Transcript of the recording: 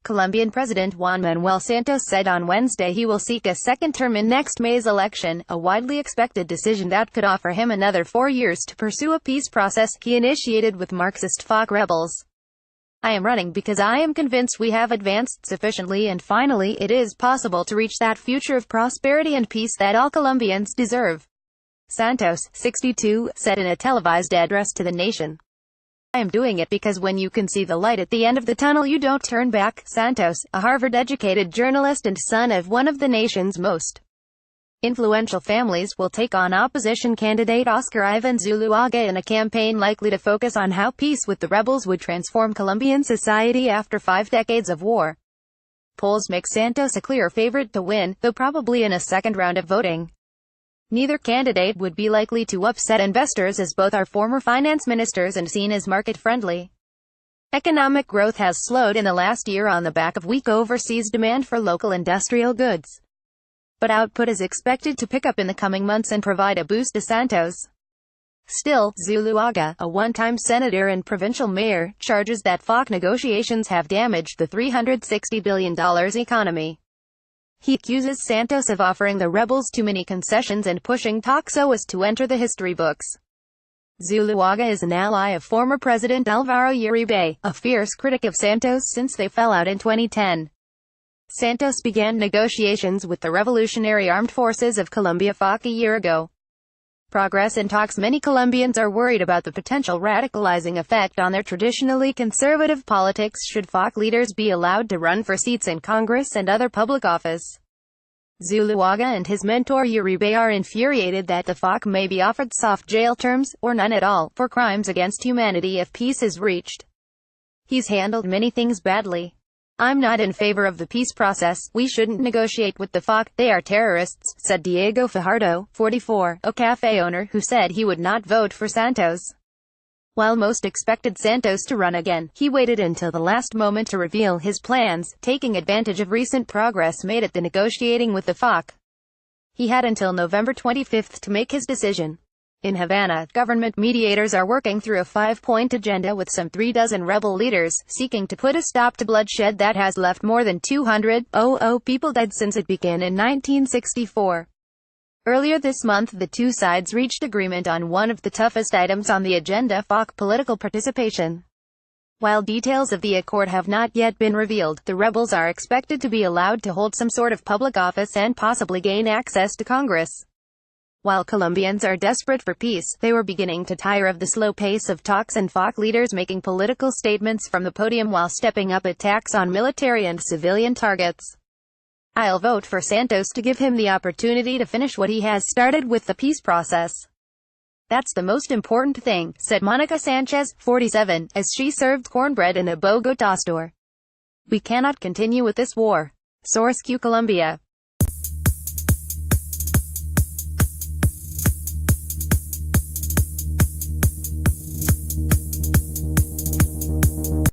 Colombian President Juan Manuel Santos said on Wednesday he will seek a second term in next May's election, a widely expected decision that could offer him another 4 years to pursue a peace process he initiated with Marxist FARC rebels. "I am running because I am convinced we have advanced sufficiently and finally it is possible to reach that future of prosperity and peace that all Colombians deserve," Santos, 62, said in a televised address to the nation. "I am doing it because when you can see the light at the end of the tunnel you don't turn back." Santos, a Harvard-educated journalist and son of one of the nation's most influential families, will take on opposition candidate Oscar Iván Zuluaga in a campaign likely to focus on how peace with the rebels would transform Colombian society after 5 decades of war. Polls make Santos a clear favorite to win, though probably in a second round of voting. Neither candidate would be likely to upset investors as both are former finance ministers and seen as market-friendly. Economic growth has slowed in the last year on the back of weak overseas demand for local industrial goods. But output is expected to pick up in the coming months and provide a boost to Santos. Still, Zuluaga, a one-time senator and provincial mayor, charges that FARC negotiations have damaged the $360 billion economy. He accuses Santos of offering the rebels too many concessions and pushing talks so as to enter the history books. Zuluaga is an ally of former President Álvaro Uribe, a fierce critic of Santos since they fell out in 2010. Santos began negotiations with the Revolutionary Armed Forces of Colombia FARC a year ago. Progress in talks. Many Colombians are worried about the potential radicalizing effect on their traditionally conservative politics should FARC leaders be allowed to run for seats in Congress and other public office. Zuluaga and his mentor Uribe are infuriated that the FARC may be offered soft jail terms, or none at all, for crimes against humanity if peace is reached. "He's handled many things badly. I'm not in favor of the peace process. We shouldn't negotiate with the FARC. They are terrorists," said Diego Fajardo, 44, a cafe owner who said he would not vote for Santos. While most expected Santos to run again, he waited until the last moment to reveal his plans, taking advantage of recent progress made at the negotiating with the FARC. He had until November 25 to make his decision. In Havana, government mediators are working through a 5-point agenda with some 36 rebel leaders, seeking to put a stop to bloodshed that has left more than 200,000 people dead since it began in 1964. Earlier this month the two sides reached agreement on one of the toughest items on the agenda: FARC political participation. While details of the accord have not yet been revealed, the rebels are expected to be allowed to hold some sort of public office and possibly gain access to Congress. While Colombians are desperate for peace, they were beginning to tire of the slow pace of talks and FARC leaders making political statements from the podium while stepping up attacks on military and civilian targets. "I'll vote for Santos to give him the opportunity to finish what he has started with the peace process. That's the most important thing," said Monica Sanchez, 47, as she served cornbread in a Bogotá store. "We cannot continue with this war." Source: Q Colombia.